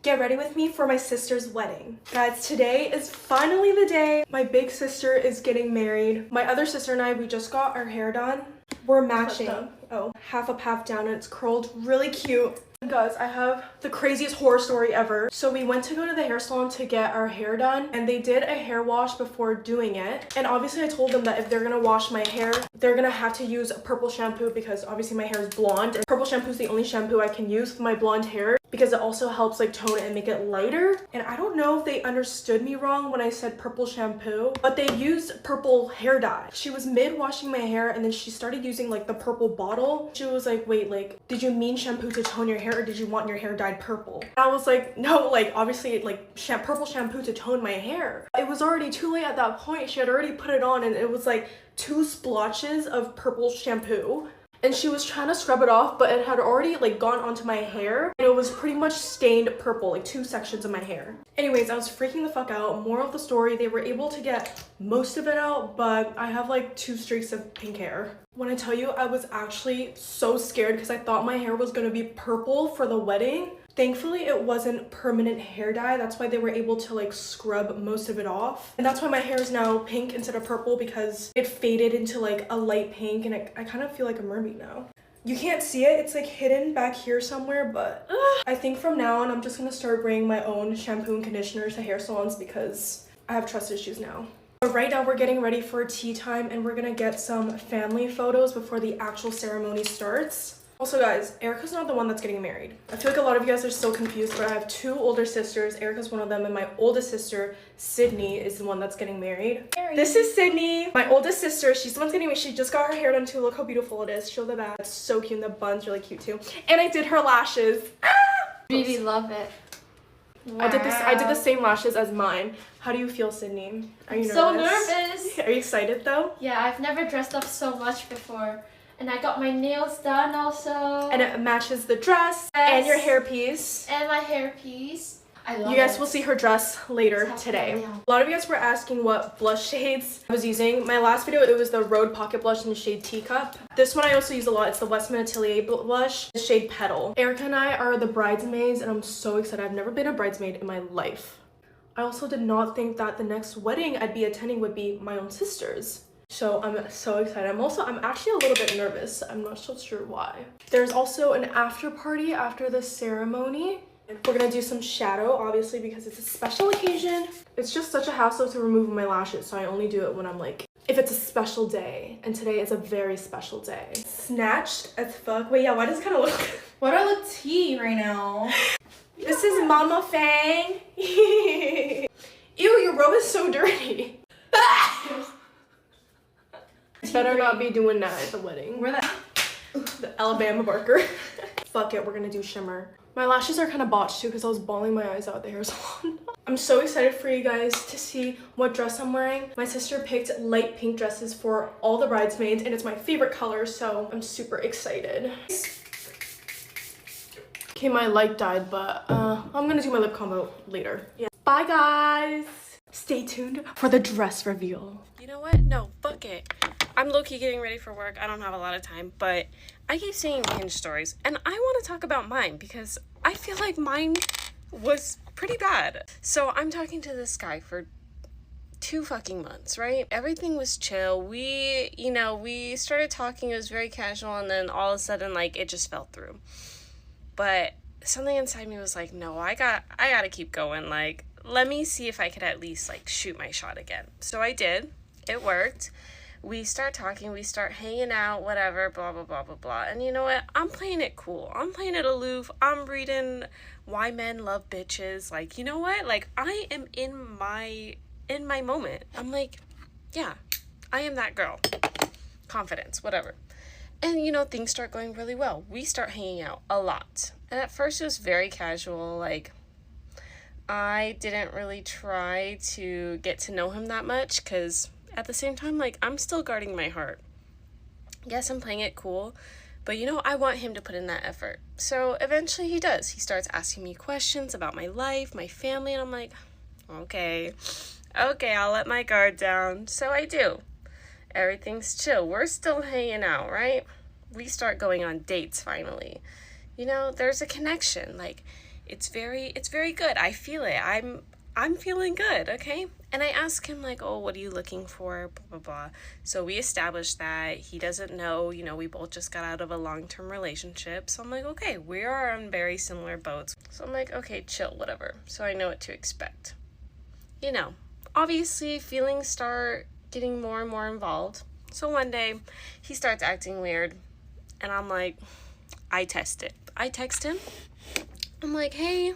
Get ready with me for my sister's wedding. Guys, today is finally the day. My big sister is getting married. My other sister and I, we just got our hair done. We're matching. Oh, half up, half down, and it's curled really cute. Guys, I have the craziest horror story ever. So we went to go to the hair salon to get our hair done, and they did a hair wash before doing it. And obviously I told them that if they're gonna wash my hair, they're gonna have to use purple shampoo because obviously my hair is blonde. And purple shampoo is the only shampoo I can use for my blonde hair because it also helps like tone it and make it lighter. And I don't know if they understood me wrong when I said purple shampoo, but they used purple hair dye. She was mid washing my hair and then she started using like the purple bottle. She was like, wait, like, did you mean shampoo to tone your hair or did you want your hair dyed purple? And I was like, no, like obviously like purple shampoo to tone my hair. It was already too late at that point. She had already put it on and it was like 2 splotches of purple shampoo. And she was trying to scrub it off, but it had already like gone onto my hair and it was pretty much stained purple, like 2 sections of my hair. Anyways, I was freaking the fuck out. Moral of the story, they were able to get most of it out, but I have like 2 streaks of pink hair. When I tell you, I was actually so scared because I thought my hair was gonna be purple for the wedding. Thankfully, it wasn't permanent hair dye. That's why they were able to like scrub most of it off. And that's why my hair is now pink instead of purple because it faded into like a light pink and I kind of feel like a mermaid now. You can't see it. It's like hidden back here somewhere, but I think from now on, I'm just gonna start bringing my own shampoo and conditioner to hair salons because I have trust issues now. But right now we're getting ready for tea time and we're gonna get some family photos before the actual ceremony starts. Also guys, Erica's not the one that's getting married. I feel like a lot of you guys are still confused, but I have 2 older sisters. Erica's one of them and my oldest sister, Sydney, is the one that's getting married. This is Sydney, my oldest sister. She's the one getting married. She just got her hair done too. Look how beautiful it is. Show the back. It's so cute and the bun's really cute too. And I did her lashes. Ah! Really love it. Wow. I did the same lashes as mine. How do you feel, Sydney? Are you nervous? So nervous. Are you excited though? Yeah, I've never dressed up so much before. And I got my nails done also. And it matches the dress and your hairpiece. And my hairpiece. I love it. You guys will see her dress later today. A lot of you guys were asking what blush shades I was using. My last video, it was the Rhode Pocket Blush in the shade Teacup. This one I also use a lot. It's the Westman Atelier blush, the shade Petal. Erica and I are the bridesmaids and I'm so excited. I've never been a bridesmaid in my life. I also did not think that the next wedding I'd be attending would be my own sister's. So I'm so excited. I'm actually a little bit nervous. I'm not so sure why. There's also an after party after the ceremony. We're gonna do some shadow, obviously, because it's a special occasion. It's just such a hassle to remove my lashes, so I only do it when I'm like, if it's a special day. And today is a very special day. Snatched as fuck. Wait, yeah, why does it kind of look... Why do I look tea right now? This is Mama Fang. Ew, your robe is so dirty. Better not be doing that at the wedding. Where the Alabama barker. Fuck it, we're gonna do shimmer. My lashes are kind of botched too because I was bawling my eyes out at the hair salon. I'm so excited for you guys to see what dress I'm wearing. My sister picked light pink dresses for all the bridesmaids and it's my favorite color, so I'm super excited. Okay, my light died, but I'm gonna do my lip combo later. Yeah. Bye guys! Stay tuned for the dress reveal. You know what? No, fuck it. I'm low-key getting ready for work. I don't have a lot of time, but I keep seeing Hinge stories, and I want to talk about mine because I feel like mine was pretty bad. So I'm talking to this guy for 2 fucking months, right? Everything was chill. We started talking. It was very casual, and then all of a sudden, like, it just fell through. But something inside me was like, no, I gotta keep going. Like, let me see if I could at least, like, shoot my shot again. So I did. It worked. We start talking, we start hanging out, whatever, blah, blah, blah, blah, blah. And you know what? I'm playing it cool. I'm playing it aloof. I'm reading Why Men Love Bitches. Like, you know what? Like, I am in my moment. I'm like, yeah, I am that girl. Confidence, whatever. And, you know, things start going really well. We start hanging out a lot. And at first it was very casual. Like, I didn't really try to get to know him that much because... at the same time, like, I'm still guarding my heart. Yes, I'm playing it cool, but, you know, I want him to put in that effort. So eventually he does. He starts asking me questions about my life, my family, and I'm like, okay, I'll let my guard down. So I do. Everything's chill. We're still hanging out, right? We start going on dates finally. You know, there's a connection. Like, It's very good. I feel it. I'm feeling good, okay? And I ask him like, oh, what are you looking for? Blah, blah, blah. So we established that he doesn't know, we both just got out of a long-term relationship. So I'm like, okay, we are on very similar boats. So I'm like, okay, chill, whatever. So I know what to expect. Obviously feelings start getting more and more involved. So one day he starts acting weird and I'm like, I text him. I'm like, hey,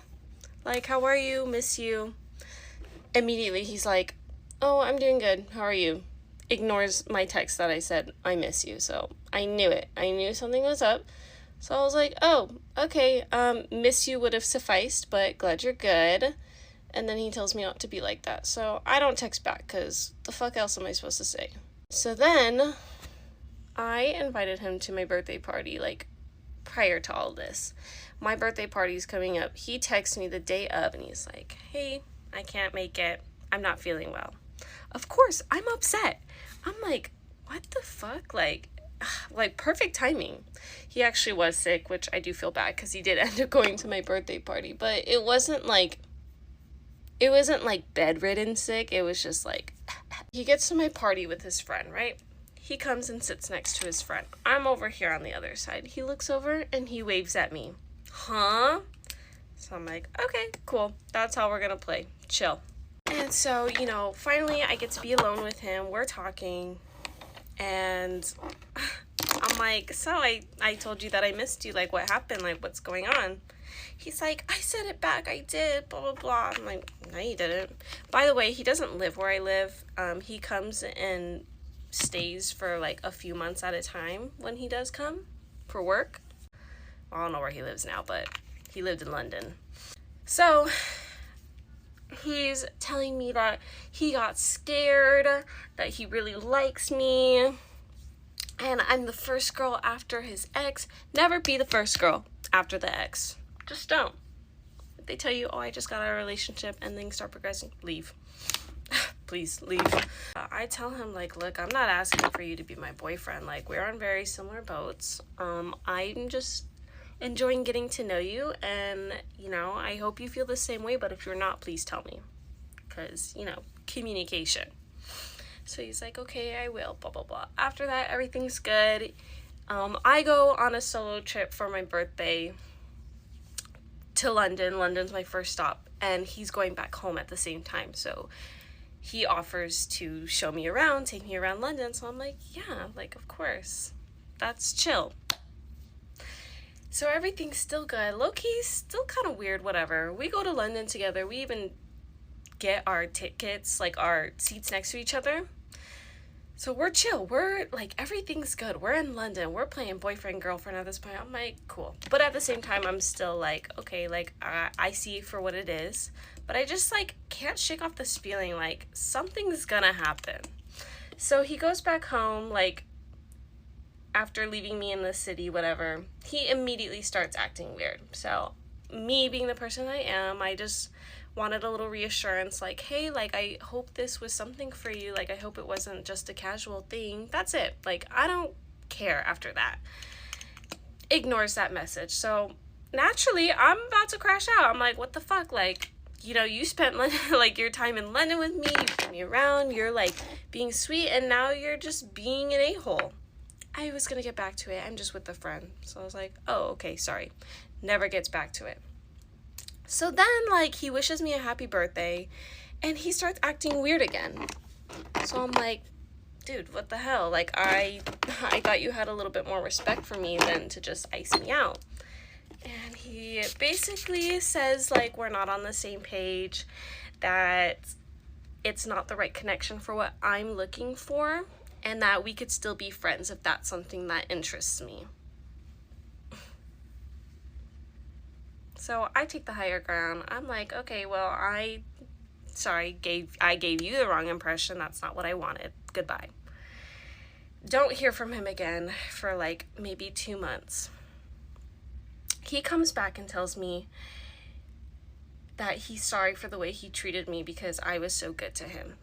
like, how are you? Miss you. Immediately he's like, oh, I'm doing good. How are you? Ignores my text that I said, I miss you. So I knew it. I knew something was up. So I was like, oh, okay. Miss you would have sufficed, but glad you're good. And then he tells me not to be like that. So I don't text back because the fuck else am I supposed to say? So then I invited him to my birthday party, like prior to all this. My birthday party's coming up. He texts me the day of and he's like, hey, I can't make it. I'm not feeling well. Of course, I'm upset. I'm like, what the fuck? Like perfect timing. He actually was sick, which I do feel bad because he did end up going to my birthday party, but it wasn't like bedridden sick. It was just like, he gets to my party with his friend, right? He comes and sits next to his friend. I'm over here on the other side. He looks over and he waves at me. Huh? So I'm like, okay, cool. That's how we're gonna play. Chill. And so, finally I get to be alone with him. We're talking. And I'm like, so I told you that I missed you. Like, what happened? Like, what's going on? He's like, I said it back. I did, blah, blah, blah. I'm like, no, you didn't. By the way, he doesn't live where I live. He comes and stays for like a few months at a time when he does come for work. Well, I don't know where he lives now, but he lived in London. So he's telling me that he got scared, that he really likes me, and I'm the first girl after his ex. Never be the first girl after the ex. Just don't. If they tell you, oh, I just got out of a relationship and things start progressing, leave. Please leave. I tell him, like, look, I'm not asking for you to be my boyfriend. Like, we're on very similar boats. I'm just enjoying getting to know you, and I hope you feel the same way, but if you're not, please tell me, because communication. So he's like, okay, I will, blah blah blah. After that, everything's good. I go on a solo trip for my birthday to London. London's my first stop, and he's going back home at the same time, so he offers to show me around, take me around London. So I'm like, yeah, like, of course, that's chill. So everything's still good. Low-key, still kind of weird, whatever. We go to London together. We even get our tickets, like our seats next to each other. So we're chill. We're like, everything's good. We're in London. We're playing boyfriend, girlfriend at this point. I'm like, cool. But at the same time, I'm still like, okay, like, I see it for what it is. But I just like can't shake off this feeling like something's gonna happen. So he goes back home, like, after leaving me in the city, whatever, he immediately starts acting weird. So me being the person I am, I just wanted a little reassurance, like, hey, like, I hope this was something for you. Like, I hope it wasn't just a casual thing. That's it. Like, I don't care after that. Ignores that message. So naturally, I'm about to crash out. I'm like, what the fuck? Like, you spent like your time in London with me. You took me around. You're like being sweet, and now you're just being an a-hole. I was gonna get back to it. I'm just with a friend. So I was like, oh, okay, sorry. Never gets back to it. So then, like, he wishes me a happy birthday, and he starts acting weird again. So I'm like, dude, what the hell? Like, I thought you had a little bit more respect for me than to just ice me out. And he basically says, like, we're not on the same page, that it's not the right connection for what I'm looking for, and that we could still be friends if that's something that interests me. So I take the higher ground. I'm like, okay, well, I gave you the wrong impression. That's not what I wanted. Goodbye. Don't hear from him again for like maybe 2 months. He comes back and tells me that he's sorry for the way he treated me because I was so good to him.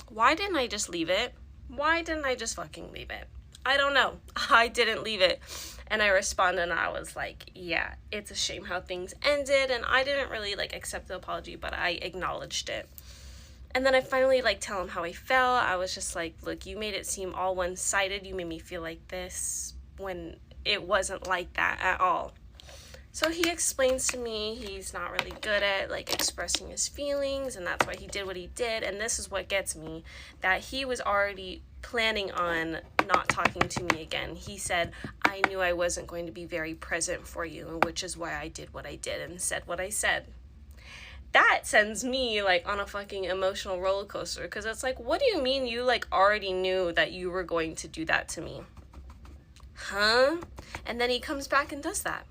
Why didn't I just leave it? Why didn't I just fucking leave it? I don't know. I didn't leave it. And I responded and I was like, yeah, it's a shame how things ended. And I didn't really like accept the apology, but I acknowledged it. And then I finally like tell him how I felt. I was just like, look, you made it seem all one-sided. You made me feel like this when it wasn't like that at all. So he explains to me he's not really good at like expressing his feelings, and that's why he did what he did. And this is what gets me, that he was already planning on not talking to me again. He said, I knew I wasn't going to be very present for you, which is why I did what I did and said what I said. That sends me like on a fucking emotional roller coaster, because it's like, what do you mean you like already knew that you were going to do that to me? Huh? And then he comes back and does that.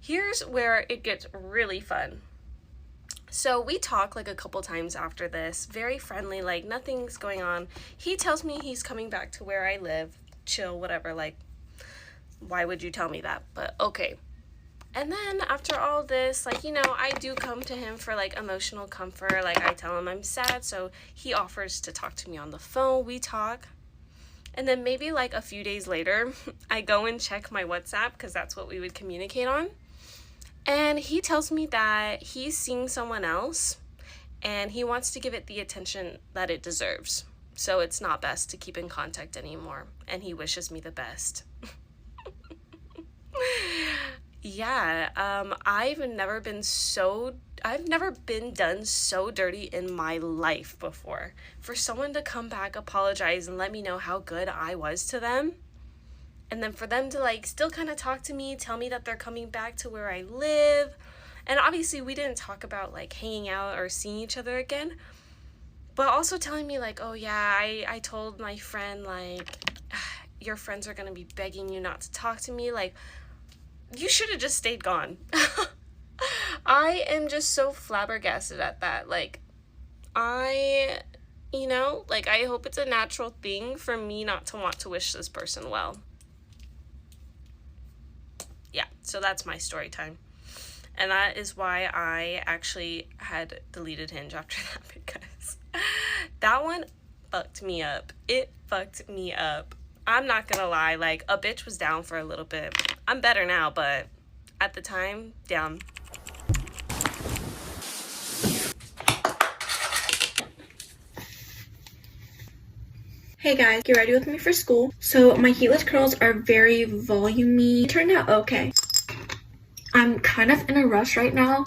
Here's where it gets really fun. So we talk like a couple times after this, very friendly, like nothing's going on. He tells me he's coming back to where I live, chill, whatever, like, why would you tell me that? But okay. And then after all this, like, you know, I do come to him for like emotional comfort. Like I tell him I'm sad, so he offers to talk to me on the phone. We talk. And then maybe like a few days later, I go and check my WhatsApp, because that's what we would communicate on. And he tells me that he's seeing someone else and he wants to give it the attention that it deserves. So it's not best to keep in contact anymore. And he wishes me the best. Yeah, I've never been done so dirty in my life before. For someone to come back, apologize, and let me know how good I was to them. And then for them to like still kind of talk to me, tell me that they're coming back to where I live. And obviously we didn't talk about like hanging out or seeing each other again. But also telling me like, oh yeah, I told my friend like, your friends are going to be begging you not to talk to me. Like, you should have just stayed gone. I am just so flabbergasted at that. Like, I hope it's a natural thing for me not to want to wish this person well. Yeah, so that's my story time. And that is why I actually had deleted Hinge after that, because that one fucked me up. It fucked me up. I'm not gonna lie, like, a bitch was down for a little bit. I'm better now, but at the time, down. Hey guys, get ready with me for school. So my heatless curls are very volumey. It turned out okay. I'm kind of in a rush right now.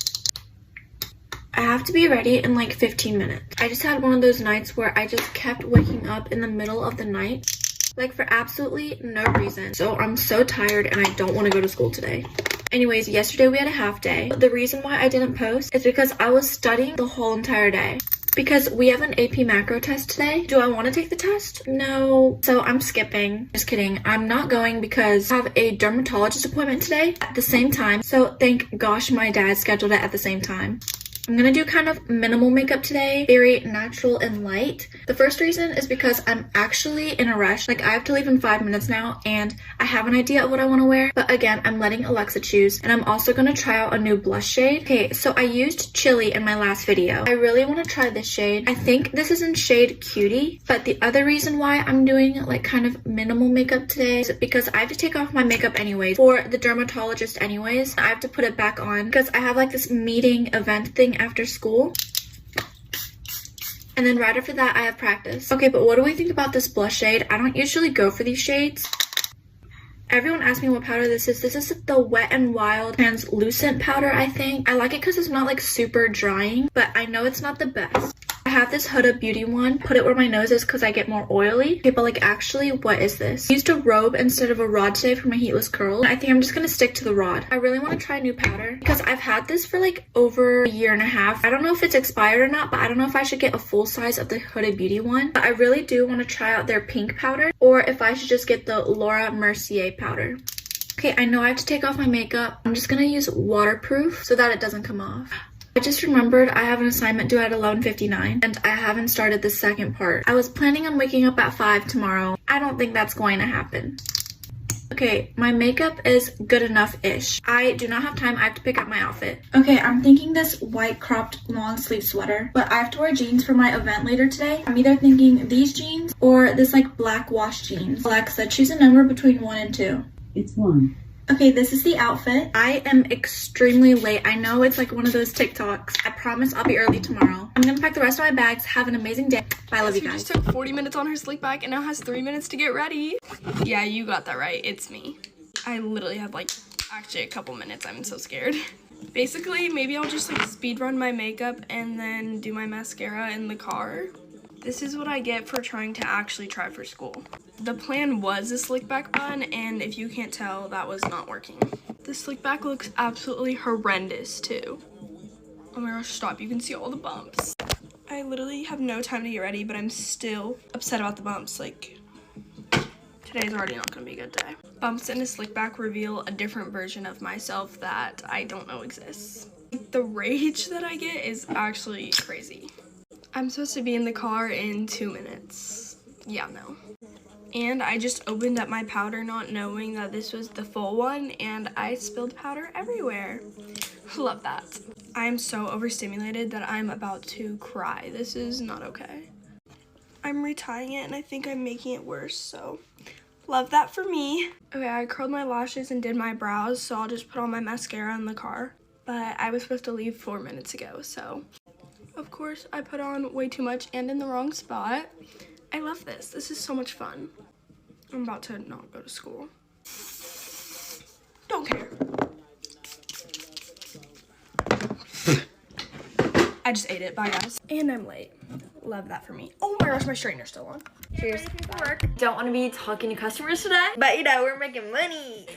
I have to be ready in like 15 minutes. I just had one of those nights where I just kept waking up in the middle of the night, like for absolutely no reason. So I'm so tired and I don't want to go to school today. Anyways, yesterday we had a half day. The reason why I didn't post is because I was studying the whole entire day. Because we have an AP macro test today. Do I want to take the test? No. So I'm skipping. Just kidding. I'm not going because I have a dermatologist appointment today at the same time. So thank gosh my dad scheduled it at the same time. I'm gonna do kind of minimal makeup today, very natural and light. The first reason is because I'm actually in a rush. Like, I have to leave in 5 minutes now, and I have an idea of what I want to wear. But again, I'm letting Alexa choose, and I'm also gonna try out a new blush shade. Okay, so I used Chili in my last video. I really want to try this shade. I think this is in shade Cutie, but the other reason why I'm doing like kind of minimal makeup today is because I have to take off my makeup anyways for the dermatologist anyways. I have to put it back on because I have like this meeting event thing after school, and then right after that I have practice. Okay, but what do we think about this blush shade? I don't usually go for these shades. Everyone asked me what powder this is. This is the Wet n Wild translucent powder, I think. I like it because it's not like super drying, but I know it's not the best. I have this Huda Beauty one. Put it where my nose is because I get more oily. Okay, but like actually, what is this? I used a robe instead of a rod today for my heatless curls. I think I'm just gonna stick to the rod. I really want to try a new powder because I've had this for like over a year and a half. I don't know if it's expired or not, but I don't know if I should get a full size of the Huda Beauty one. But I really do want to try out their pink powder, or if I should just get the Laura Mercier powder. Okay, I know I have to take off my makeup. I'm just gonna use waterproof so that it doesn't come off. I just remembered I have an assignment due at 11:59 and I haven't started the second part. I was planning on waking up at 5 tomorrow. I don't think that's going to happen. Okay, my makeup is good enough-ish. I do not have time. I have to pick out my outfit. Okay, I'm thinking this white cropped long sleeve sweater, but I have to wear jeans for my event later today. I'm either thinking these jeans or this like black wash jeans. Alexa, choose a number between 1 and 2. It's 1. Okay, this is the outfit. I am extremely late. I know it's like one of those TikToks. I promise I'll be early tomorrow. I'm gonna pack the rest of my bags. Have an amazing day. Bye, love you Who guys. just took 40 minutes on her sleep bag and now has 3 minutes to get ready. Yeah, you got that right. It's me. I literally have like actually a couple minutes. I'm so scared. Basically, maybe I'll just like speed run my makeup and then do my mascara in the car. This is what I get for trying to actually try for school. The plan was a slick back bun, and if you can't tell, that was not working. The slick back looks absolutely horrendous too. Oh my gosh, stop. You can see all the bumps. I literally have no time to get ready, but I'm still upset about the bumps. Like, today's already not gonna be a good day. Bumps in a slick back reveal a different version of myself that I don't know exists. The rage that I get is actually crazy. I'm supposed to be in the car in 2 minutes. Yeah, no. And I just opened up my powder not knowing that this was the full one, and I spilled powder everywhere. Love that. I'm so overstimulated that I'm about to cry. This is not okay. I'm retying it and I think I'm making it worse, so love that for me. Okay, I curled my lashes and did my brows, so I'll just put on my mascara in the car. But I was supposed to leave 4 minutes ago, so of course I put on way too much and in the wrong spot. I love this. This is so much fun. I'm about to not go to school. Don't care. I just ate it. Bye, guys. And I'm late. Love that for me. Oh my gosh, my straightener's still on. Cheers. Don't want to be talking to customers today, but you know, we're making money.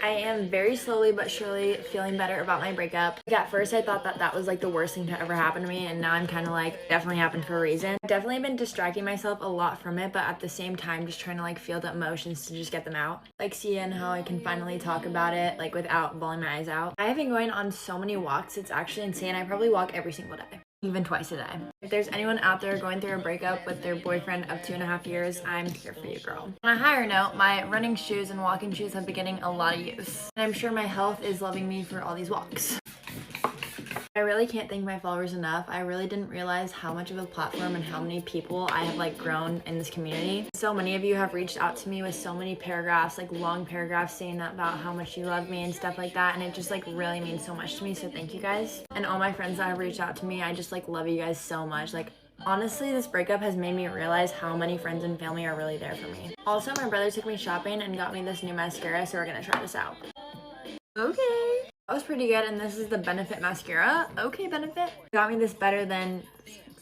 I am very slowly but surely feeling better about my breakup. Like, at first I thought that that was like the worst thing to ever happen to me, and now I'm kind of like, definitely happened for a reason. I've definitely been distracting myself a lot from it, but at the same time just trying to like feel the emotions to just get them out. Like seeing how I can finally talk about it like without bawling my eyes out. I have been going on so many walks, it's actually insane. I probably walk every single day. Even twice a day. If there's anyone out there going through a breakup with their boyfriend of 2.5 years, I'm here for you, girl. On a higher note, my running shoes and walking shoes have been getting a lot of use. And I'm sure my health is loving me for all these walks. I really can't thank my followers enough. I really didn't realize how much of a platform and how many people I have like grown in this community. So many of you have reached out to me with so many paragraphs, like long paragraphs saying about how much you love me and stuff like that, and it just like really means so much to me, so thank you guys. And all my friends that have reached out to me, I just like love you guys so much. Like honestly, this breakup has made me realize how many friends and family are really there for me. Also, my brother took me shopping and got me this new mascara, so we're gonna try this out. Okay. That was pretty good, and this is the Benefit mascara. Okay, Benefit. Got me this better than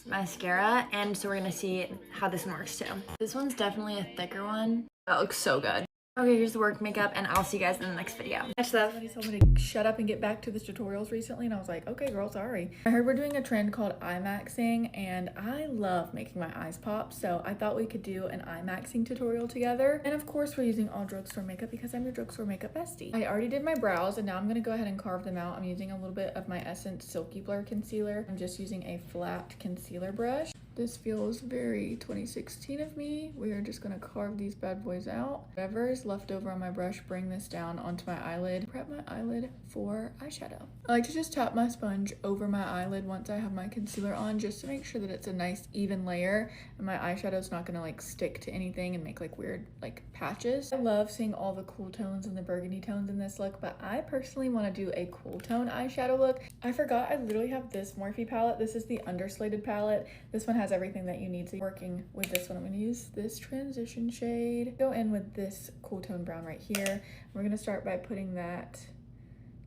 mascara, and so we're gonna see how this one works too. This one's definitely a thicker one. That looks so good. Okay, here's the work makeup, and I'll see you guys in the next video. Much love. Somebody told me to shut up and get back to the tutorials recently, and I was like, okay girl, sorry. I heard we're doing a trend called eye maxing, and I love making my eyes pop, so I thought we could do an eye maxing tutorial together. And of course we're using all drugstore makeup because I'm your drugstore makeup bestie. I already did my brows, and now I'm gonna go ahead and carve them out. I'm using a little bit of my Essence Silky Blur concealer. I'm just using a flat concealer brush. This feels very 2016 of me. We are just gonna carve these bad boys out. Whatever is left over on my brush, bring this down onto my eyelid. Prep my eyelid for eyeshadow. I like to just tap my sponge over my eyelid once I have my concealer on, just to make sure that it's a nice even layer and my eyeshadow's not gonna like stick to anything and make like weird like patches. I love seeing all the cool tones and the burgundy tones in this look, but I personally want to do a cool tone eyeshadow look. I forgot I literally have this Morphe palette. This is the underslated palette. This one has everything that you need. So working with this one, I'm going to use this transition shade, go in with this cool tone brown right here. We're going to start by putting that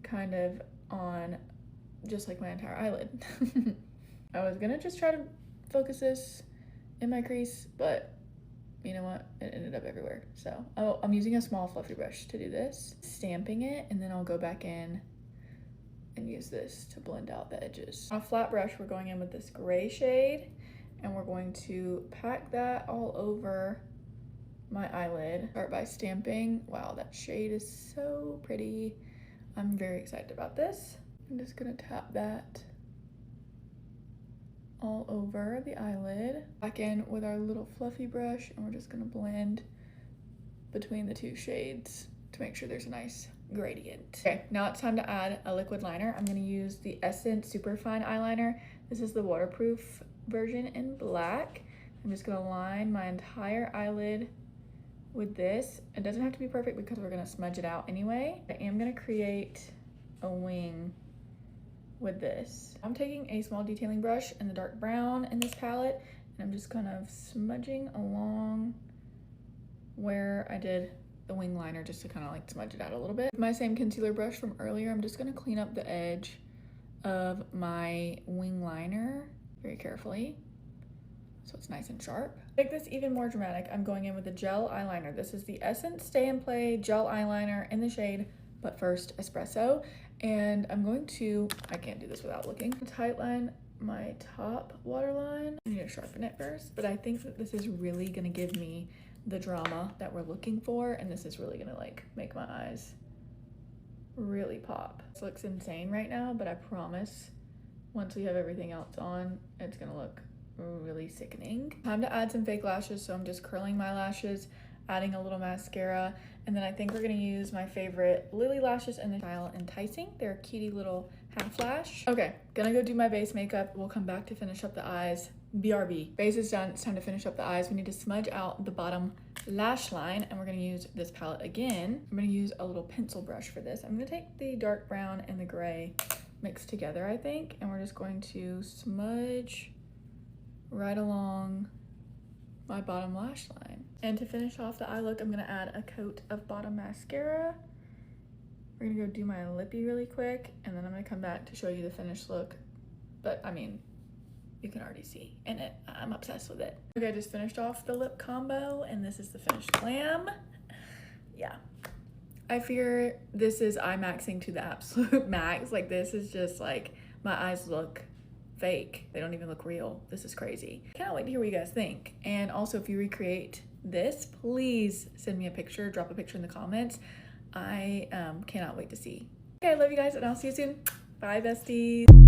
kind of on just like my entire eyelid. I was going to just try to focus this in my crease, but you know what, it ended up everywhere. So I'm using a small fluffy brush to do this, stamping it, and then I'll go back in and use this to blend out the edges. On a flat brush, we're going in with this gray shade, and we're going to pack that all over my eyelid. Start by stamping. Wow, that shade is so pretty. I'm very excited about this. I'm just gonna tap that all over the eyelid. Back in with our little fluffy brush, and we're just gonna blend between the two shades to make sure there's a nice gradient. Okay, now it's time to add a liquid liner. I'm gonna use the Essence Superfine Eyeliner. This is the waterproof version in black. I'm just gonna line my entire eyelid with this. It doesn't have to be perfect because we're gonna smudge it out anyway. I am gonna create a wing with this. I'm taking a small detailing brush in the dark brown in this palette, and I'm just kind of smudging along where I did the wing liner, just to kind of like smudge it out a little bit. With my same concealer brush from earlier, I'm just gonna clean up the edge of my wing liner very carefully so it's nice and sharp. To make this even more dramatic, I'm going in with a gel eyeliner. This is the Essence Stay and Play Gel Eyeliner in the shade But First Espresso. And I'm going to, I can't do this without looking, tightline my top waterline. I need to sharpen it first, but I think that this is really gonna give me the drama that we're looking for, and this is really gonna like make my eyes really pop. This looks insane right now, but I promise once we have everything else on, it's gonna look really sickening. Time to add some fake lashes, so I'm just curling my lashes, adding a little mascara, and then I think we're gonna use my favorite Lily lashes in the style Enticing. They're a cutie little half lash. Okay, gonna go do my base makeup. We'll come back to finish up the eyes. BRB. Base is done, it's time to finish up the eyes. We need to smudge out the bottom lash line, and we're gonna use this palette again. I'm gonna use a little pencil brush for this. I'm gonna take the dark brown and the gray mixed together, I think, and we're just going to smudge right along my bottom lash line. And to finish off the eye look, I'm gonna add a coat of bottom mascara. We're gonna go do my lippy really quick, and then I'm gonna come back to show you the finished look. But I mean, you can already see in it, I'm obsessed with it. Okay, I just finished off the lip combo, and this is the finished glam. Yeah. I fear this is eye maxing to the absolute max. Like, this is just like, my eyes look fake. They don't even look real. This is crazy. Can't wait to hear what you guys think. And also, if you recreate this, please send me a picture, drop a picture in the comments. I cannot wait to see. Okay, I love you guys, and I'll see you soon. Bye, besties.